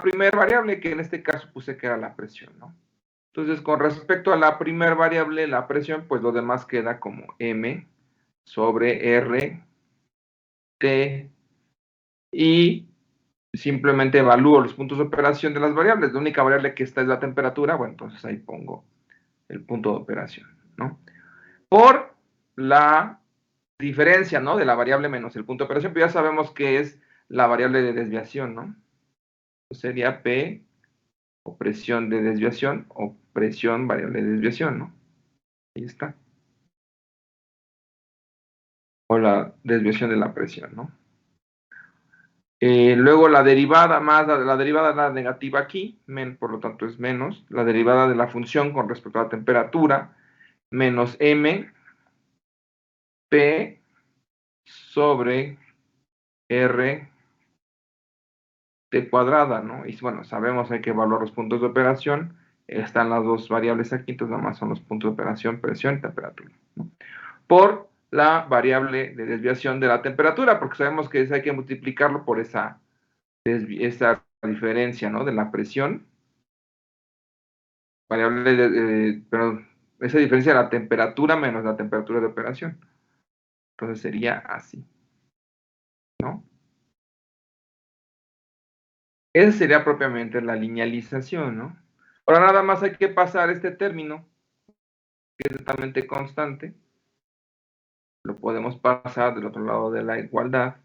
primera variable, que en este caso puse que era la presión, ¿no? Entonces, con respecto a la primera variable, la presión, pues lo demás queda como M sobre R, T, y simplemente evalúo los puntos de operación de las variables. La única variable que está es la temperatura, bueno, entonces ahí pongo el punto de operación, ¿no? Por la diferencia, ¿no? De la variable menos el punto de operación, pero ya sabemos que es la variable de desviación, ¿no? Sería P, o presión de desviación, o presión variable de desviación, ¿no? Ahí está. O la desviación de la presión, ¿no? Luego la derivada más, la derivada de la negativa aquí, por lo tanto es menos, la derivada de la función con respecto a la temperatura, menos M, P, sobre R, T cuadrada, ¿no? Y bueno, sabemos hay que evaluar los puntos de operación, están las dos variables aquí, entonces nada más son los puntos de operación, presión y temperatura, ¿no? Por la variable de desviación de la temperatura, porque sabemos que hay que multiplicarlo por esa diferencia, ¿no? De la presión, variable pero esa diferencia de la temperatura menos la temperatura de operación. Entonces sería así, ¿no? Esa sería propiamente la linealización, ¿no? Ahora nada más hay que pasar este término, que es totalmente constante, lo podemos pasar del otro lado de la igualdad,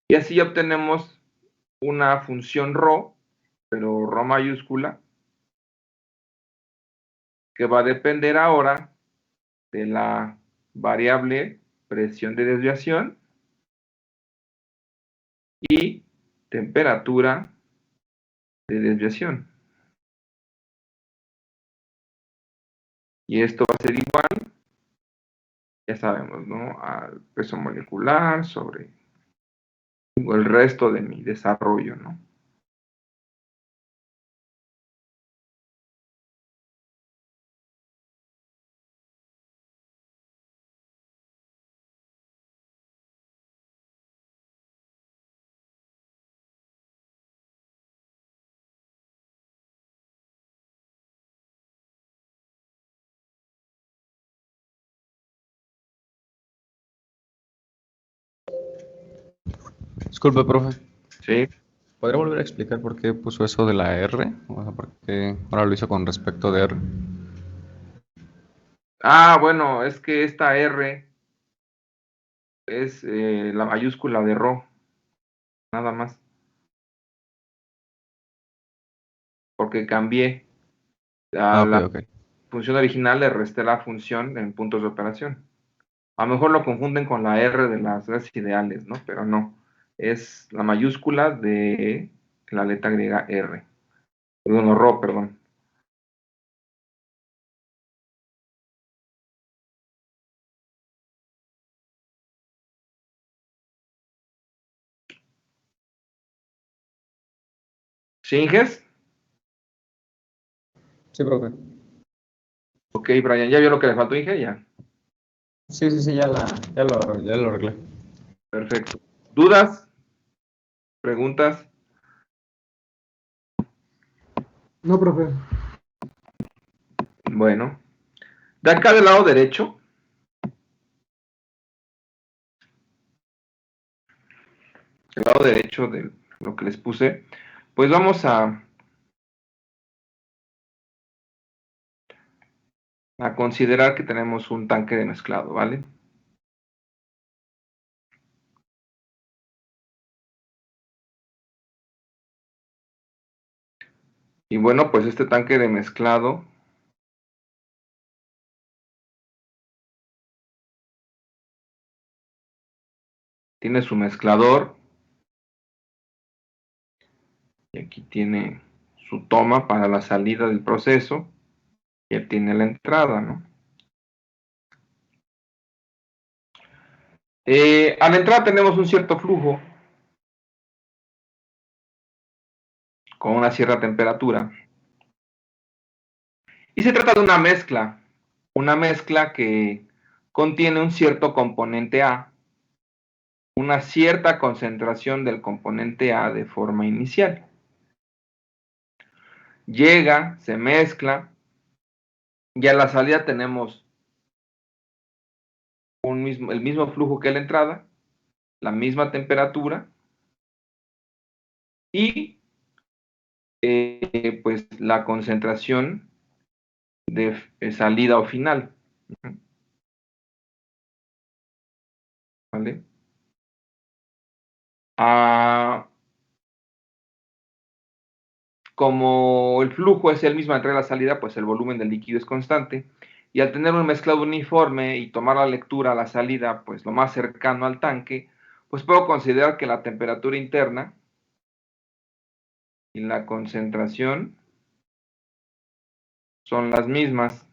y así obtenemos una función ρ, pero ρ mayúscula, que va a depender ahora de la variable presión de desviación y temperatura de desviación. Y esto va a ser igual, ya sabemos, ¿no? Al peso molecular sobre el resto de mi desarrollo, ¿no? Disculpe, profe. Sí. ¿Podría volver a explicar por qué puso eso de la R? O sea, por qué ahora lo hizo con respecto de R. Ah, bueno, es que esta R es la mayúscula de ρ, nada más. Porque cambié a Ok, la ok. función original, le resté la función en puntos de operación. A lo mejor lo confunden con la R de las redes ideales, ¿no? Pero no. Es la mayúscula de la letra griega R. Perdón, no, ρ, perdón. ¿Singes? Sí, profe. Ok, Brian, ¿ya vio lo que le faltó, Inge? Ya. Sí, ya lo arreglé. Perfecto. ¿Dudas? ¿Preguntas? No, profe. Bueno. De acá del lado derecho, del lado derecho de lo que les puse, pues vamos a considerar que tenemos un tanque de mezclado, ¿vale? Y bueno, pues este tanque de mezclado tiene su mezclador y aquí tiene su toma para la salida del proceso y aquí tiene la entrada, ¿no? A la entrada tenemos un cierto flujo con una cierta temperatura y se trata de una mezcla que contiene un cierto componente A, una cierta concentración del componente A de forma inicial. llega, se mezcla, y a la salida tenemos el mismo flujo que la entrada, la misma temperatura, y pues la concentración de salida o final. ¿Vale? Como el flujo es el mismo entre la salida, pues el volumen del líquido es constante. Y al tener un mezclado uniforme y tomar la lectura a la salida, pues lo más cercano al tanque, pues puedo considerar que la temperatura interna y la concentración son las mismas.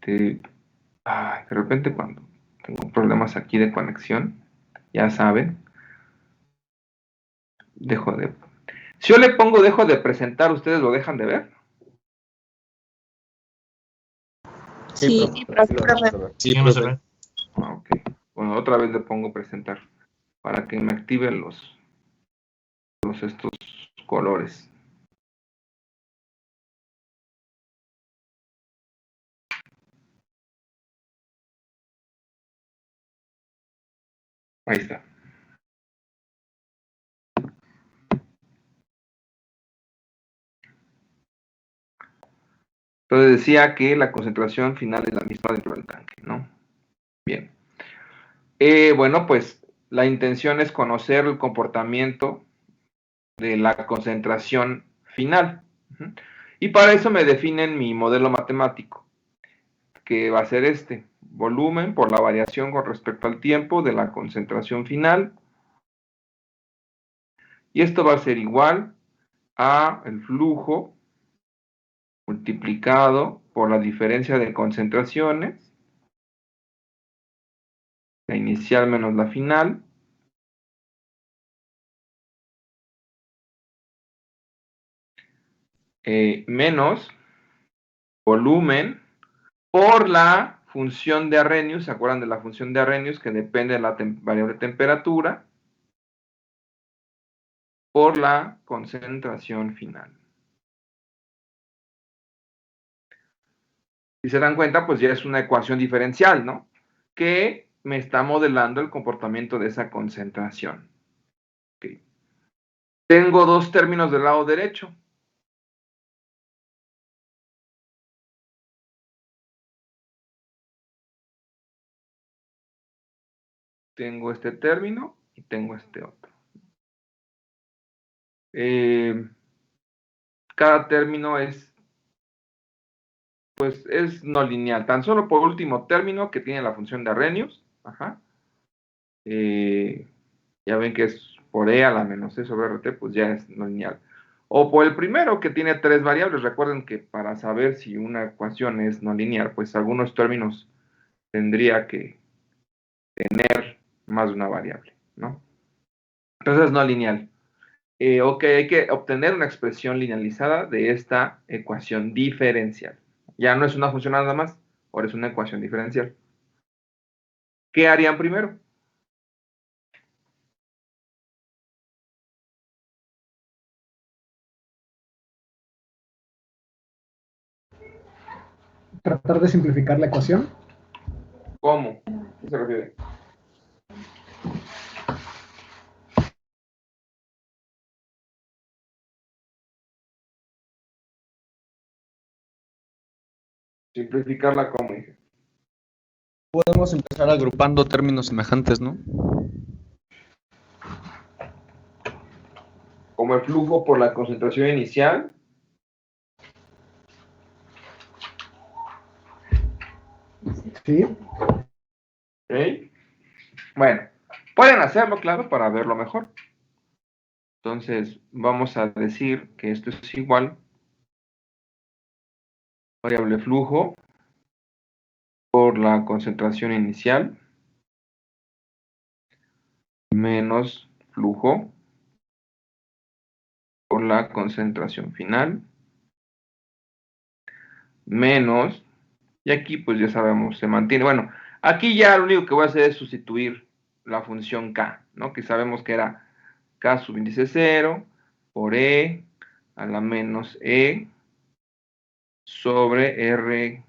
De repente cuando tengo problemas aquí de conexión, ya saben, Si yo le pongo dejo de presentar, ¿ustedes lo dejan de ver? Sí, profe. Sí, no se ve. Ok. Bueno, otra vez le pongo presentar para que me activen estos colores. Ahí está. Entonces decía que la concentración final es la misma dentro del tanque, ¿no? Bien. Bueno, pues la intención es conocer el comportamiento de la concentración final. Y para eso me definen mi modelo matemático, que va a ser este: volumen por la variación con respecto al tiempo de la concentración final. Y esto va a ser igual a el flujo multiplicado por la diferencia de concentraciones, la inicial menos la final, menos volumen por la función de Arrhenius. ¿Se acuerdan de la función de Arrhenius, que depende de la variable temperatura, por la concentración final? Si se dan cuenta, pues ya es una ecuación diferencial, ¿no? Que me está modelando el comportamiento de esa concentración. Okay. Tengo dos términos del lado derecho. Tengo este término y tengo este otro. Cada término es no lineal. Tan solo por último término, que tiene la función de Arrhenius. Ya ven que es por E a la menos E sobre RT, pues ya es no lineal. O por el primero, que tiene tres variables. Recuerden que para saber si una ecuación es no lineal, pues algunos términos tendría que tener más de una variable, ¿no? Entonces es no lineal. Ok, hay que obtener una expresión linealizada de esta ecuación diferencial. Ya no es una función nada más, ahora es una ecuación diferencial. ¿Qué harían primero? Tratar de simplificar la ecuación. ¿Cómo? ¿Qué se refiere? Simplificarla como dije. Podemos empezar agrupando términos semejantes, ¿no? Como el flujo por la concentración inicial. Sí. ¿Ok? Bueno, pueden hacerlo, claro, para verlo mejor. Entonces, vamos a decir que esto es igual a variable flujo por la concentración inicial menos flujo por la concentración final menos, y aquí pues ya sabemos, se mantiene. Bueno, aquí ya lo único que voy a hacer es sustituir la función k, ¿no? Que sabemos que era k subíndice 0 por e a la menos e sobre r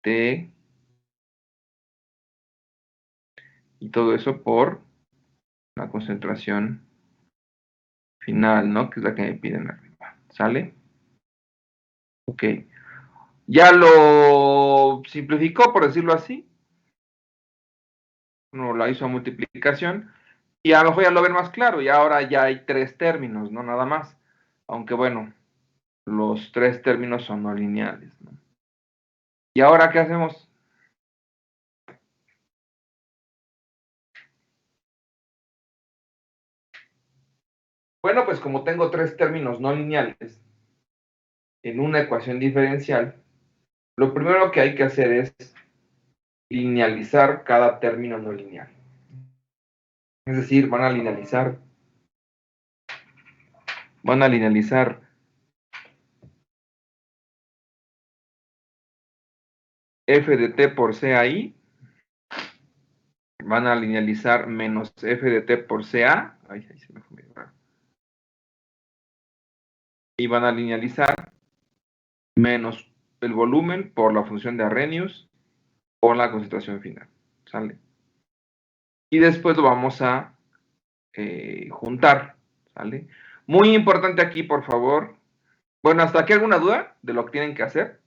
t y todo eso por la concentración final, ¿no? Que es la que me piden arriba. ¿Sale? Ok. Ya lo simplificó, por decirlo así. No la hizo a multiplicación. Y a lo mejor ya lo ven más claro. Y ahora ya hay 3 términos, no nada más. Aunque bueno, los 3 términos son no lineales, ¿no? ¿Y ahora qué hacemos? Bueno, pues como tengo 3 términos no lineales en una ecuación diferencial, lo primero que hay que hacer es linealizar cada término no lineal. Es decir, van a linealizar f de t por CAI, van a linealizar menos f de t por CA, ay, se me fue medio raro, y van a linealizar menos el volumen por la función de Arrhenius por la concentración final, ¿sale? Y después lo vamos a juntar, ¿sale? Muy importante aquí, por favor. Bueno, ¿hasta aquí alguna duda de lo que tienen que hacer?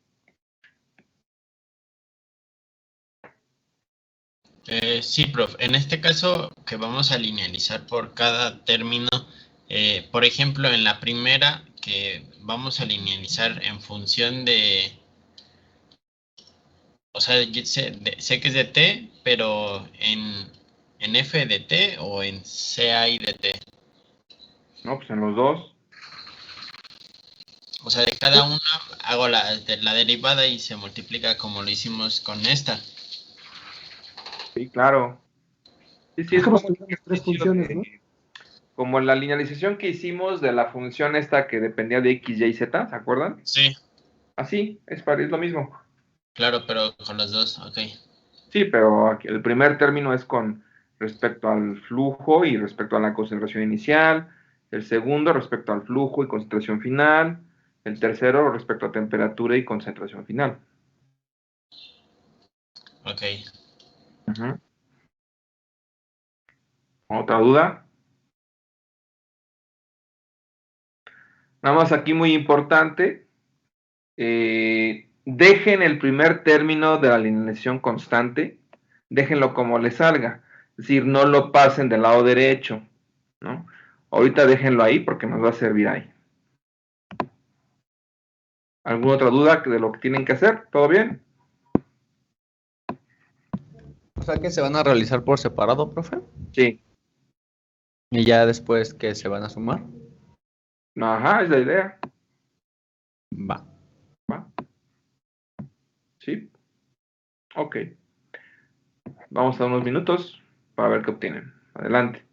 Sí, prof. En este caso que vamos a linealizar por cada término, por ejemplo, en la primera que vamos a linealizar en función de, o sea, sé que es de t, pero en f de t o en CI de t. No, pues en los dos. O sea, de cada una hago la derivada y se multiplica como lo hicimos con esta. Sí, claro. Sí, sí, Es es como como si el tuviéramos tres ejercicio funciones, ¿no? como la linealización que hicimos de la función esta que dependía de x, y, z, ¿se acuerdan? Sí, Así, es lo mismo. claro, pero con los dos, ok. Sí, pero aquí el primer término es con respecto al flujo y respecto a la concentración inicial. El segundo respecto al flujo y concentración final. El tercero respecto a temperatura y concentración final. Ok. Ujú. ¿Otra duda? Nada más aquí muy importante. Dejen el primer término de la linealización constante. Déjenlo como les salga. Es decir, no lo pasen del lado derecho, ¿no? Ahorita déjenlo ahí porque nos va a servir ahí. ¿Alguna otra duda de lo que tienen que hacer? ¿Todo bien? O sea que se van a realizar por separado, profe. Sí. Y ya después que se van a sumar. Ajá, es la idea. Va. ¿Va? Sí. Ok. Vamos a unos minutos para ver qué obtienen. Adelante.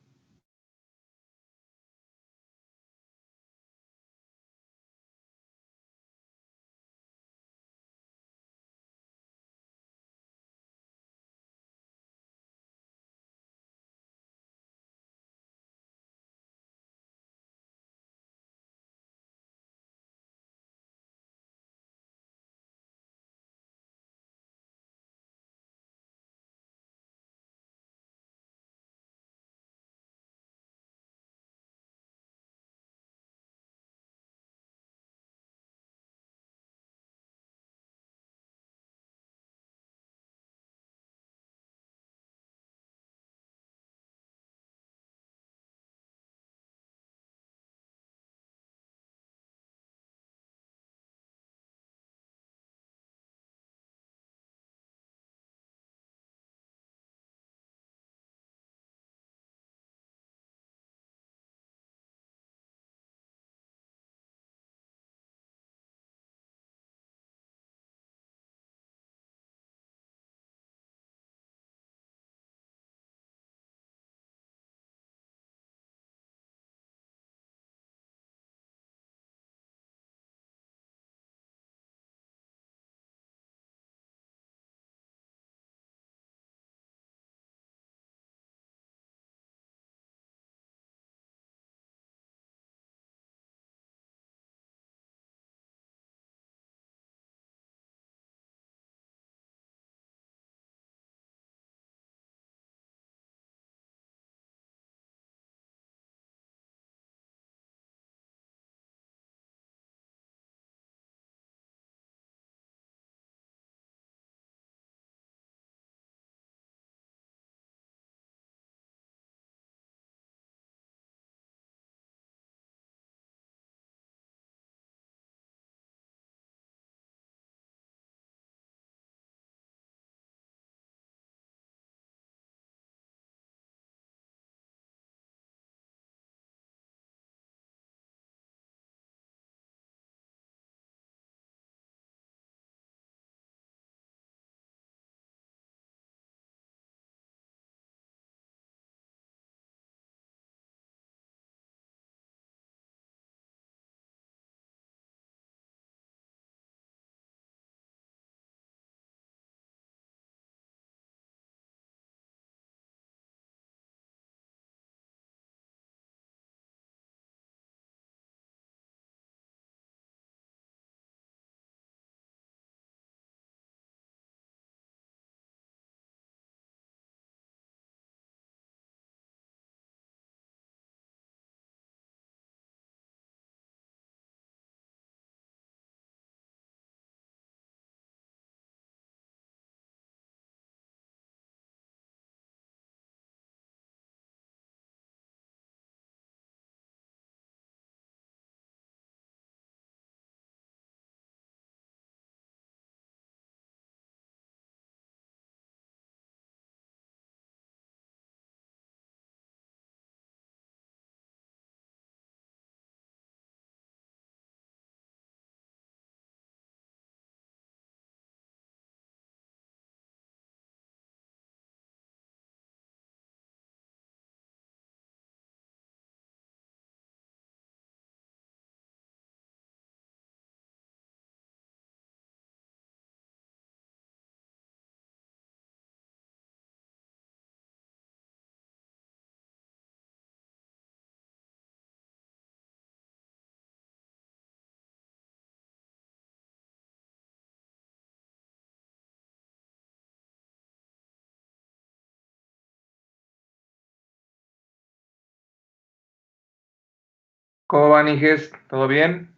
¿Cómo van, Inges? ¿Todo bien?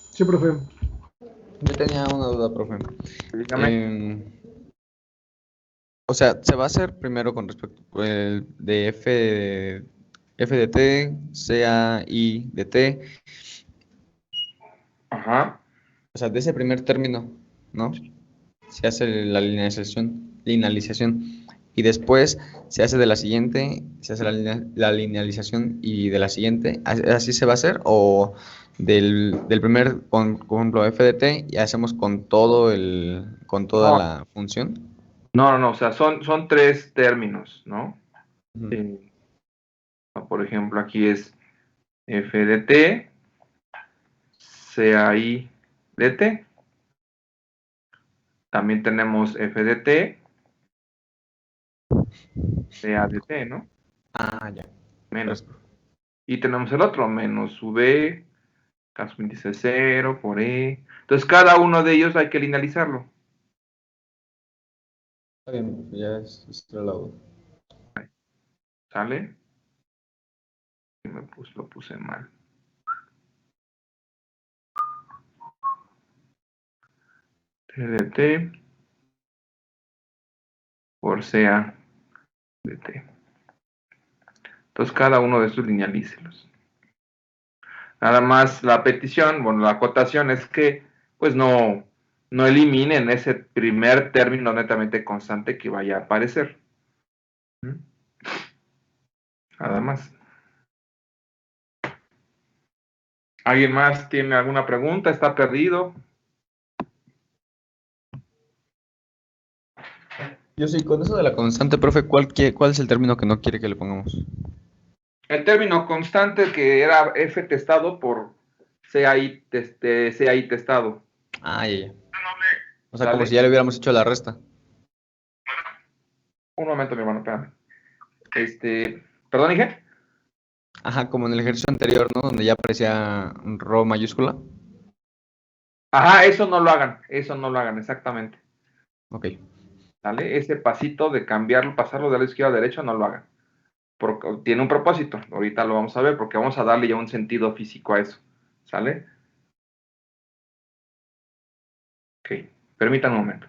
Sí, profe. Yo tenía una duda, profe. Dígame. O sea, se va a hacer primero con respecto de F de T, CA, I de T, Ajá. o sea, de ese primer término, ¿no? Se hace la linealización y después se hace de la siguiente, se hace la linealización y de la siguiente, ¿así se va a hacer? ¿O del primer, por ejemplo, F de T y hacemos con con toda No, la función? no, o sea, son tres términos, ¿no? Ujú. Eh, por ejemplo, aquí es F de T, CAI de T. También tenemos F de T, CA de T, ¿no? Ah, ya. Menos. Pues, Y tenemos el otro, menos V, caso índice 0 por E. Entonces, cada uno de ellos hay que linealizarlo. está bien, ya es la duda. ¿Sale? Lo puse mal. T de T por CA de T. Entonces, cada uno de estos linealícelos. Nada más la petición, bueno, la acotación es que, pues, no eliminen ese primer término netamente constante que vaya a aparecer. ¿Mm? Nada más. ¿Alguien más tiene alguna pregunta? ¿Está perdido? Yo sí, con eso de la constante, profe, ¿cuál es el término que no quiere que le pongamos? El término constante que era F testado por CAI testado. Ah, ya, ya. O sea, como si ¿Sale? ya le hubiéramos hecho la resta. Un momento, mi hermano, espérame. ¿Perdón, Inge? Ajá, como en el ejercicio anterior, ¿no? Donde ya aparecía un Rho mayúscula. Ajá, eso no lo hagan, exactamente. Ok. ¿Sale? Ese pasito de cambiarlo, pasarlo de la izquierda a la derecha, no lo hagan. Porque tiene un propósito, ahorita lo vamos a ver, porque vamos a darle ya un sentido físico a eso. ¿Sale? Ok, permítanme un momento.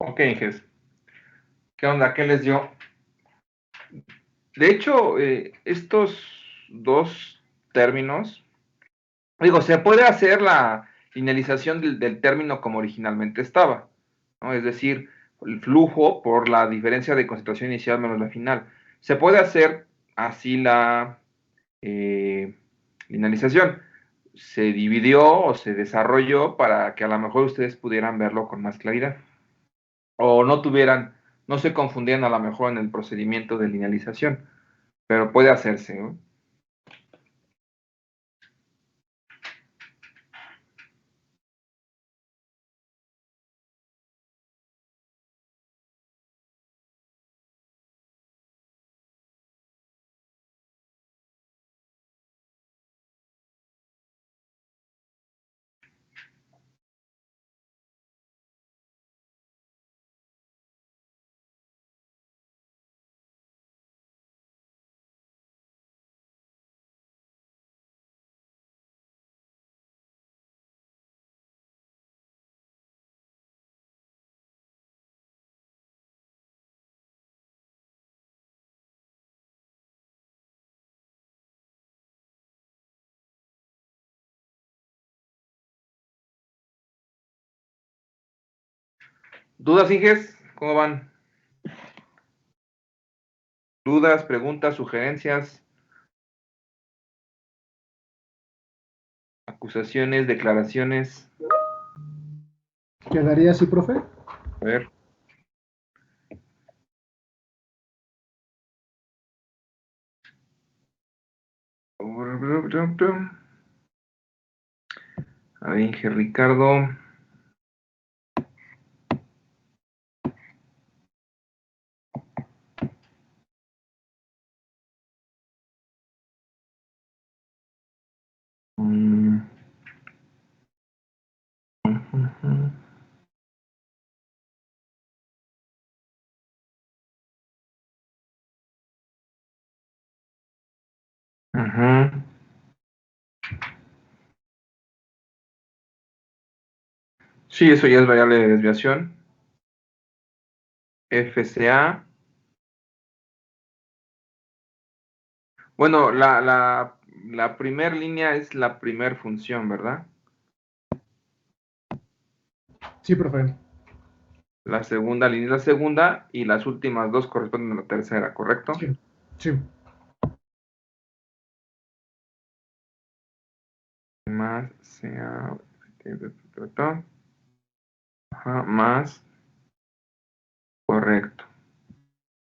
Ok, Inges. ¿Qué onda? ¿Qué les dio? De hecho, estos dos términos, digo, se puede hacer la linealización del término como originalmente estaba, ¿no? Es decir, el flujo por la diferencia de concentración inicial menos la final. Se puede hacer así la linealización. Se dividió o se desarrolló para que a lo mejor ustedes pudieran verlo con más claridad. O no se confundieran a lo mejor en el procedimiento de linealización, pero puede hacerse, ¿no? ¿Dudas, Inges? ¿Cómo van? ¿Dudas, preguntas, sugerencias, acusaciones, declaraciones? ¿Quedaría así, profe? A ver. A ver, Inge Ricardo. Mm. Ujú. Ujú. Sí, eso ya es variable de desviación. FCA. Bueno, la primer línea es la primer función, ¿verdad? Sí, profe. La segunda línea es la segunda y las últimas dos corresponden a la tercera, ¿correcto? Sí. Sí. Más sea. Ajá, más. Correcto.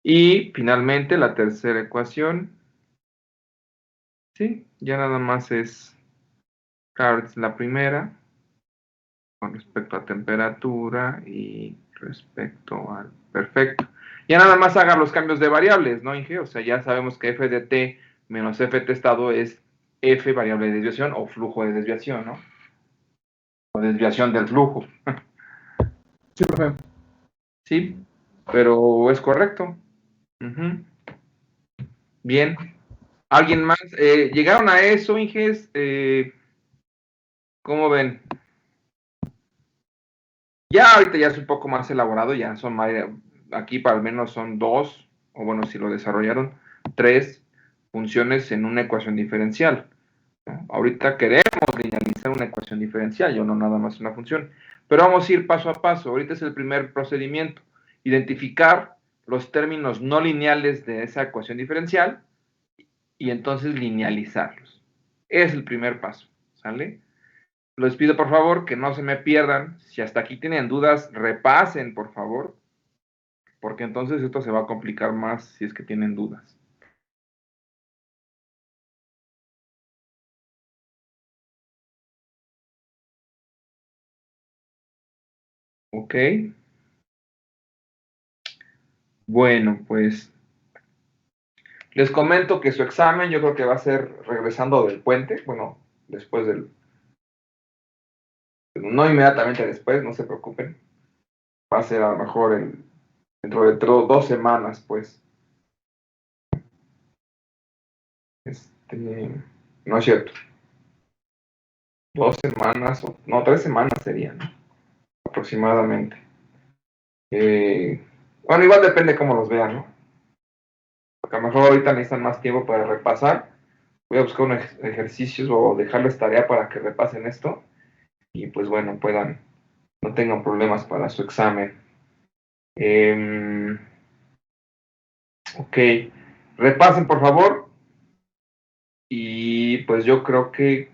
Y finalmente la tercera ecuación. Sí, ya nada más es. Claro, es la primera. Con respecto a temperatura y respecto al. Perfecto. Ya nada más haga los cambios de variables, ¿no, Inge? O sea, ya sabemos que f de t menos f de estado es f variable de desviación o flujo de desviación, ¿no? O desviación del flujo. Sí, profe. Sí, pero es correcto. Ujú. Bien. ¿Alguien más? ¿Llegaron a eso, Inges? ¿Cómo ven? Ya ahorita ya es un poco más elaborado, ya son más, aquí para al menos son dos, o bueno, si lo desarrollaron, tres funciones en una ecuación diferencial, ¿no? Ahorita queremos linealizar una ecuación diferencial, yo no nada más una función, pero vamos a ir paso a paso. Ahorita es el primer procedimiento, identificar los términos no lineales de esa ecuación diferencial y entonces linealizarlos. Es el primer paso, ¿sale? Les pido por favor que no se me pierdan. Si hasta aquí tienen dudas, repasen por favor, porque entonces esto se va a complicar más si es que tienen dudas. Ok. Bueno, pues les comento que su examen yo creo que va a ser regresando del puente. Bueno, después del... No inmediatamente después, no se preocupen. Va a ser a lo mejor dentro de 2 semanas, pues. No es cierto. 2 semanas, no, 3 semanas serían, ¿no? Aproximadamente. Bueno, igual depende cómo los vean, ¿no? Porque a lo mejor ahorita necesitan más tiempo para repasar. Voy a buscar unos ejercicios o dejarles tarea para que repasen esto. Y pues bueno, no tengan problemas para su examen. Ok, repasen por favor. Y pues yo creo que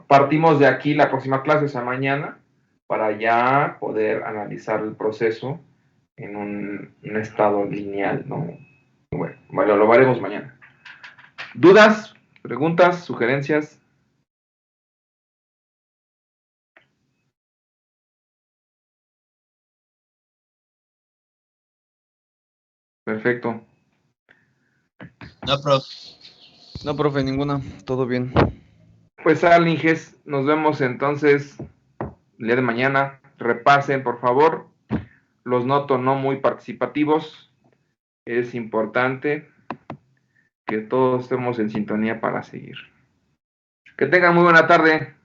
partimos de aquí la próxima clase, o sea, mañana, para ya poder analizar el proceso en un estado lineal, ¿no? Bueno, lo veremos mañana. ¿Dudas, preguntas, sugerencias? Perfecto. No, prof. No, profe, ninguna. Todo bien. Pues Inges, nos vemos entonces el día de mañana. Repasen, por favor. Los noto no muy participativos. Es importante que todos estemos en sintonía para seguir. Que tengan muy buena tarde.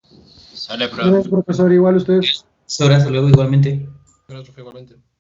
Sale, prof. Gracias, profesor. Igual usted. Hasta luego igualmente. Gracias, profe, igualmente.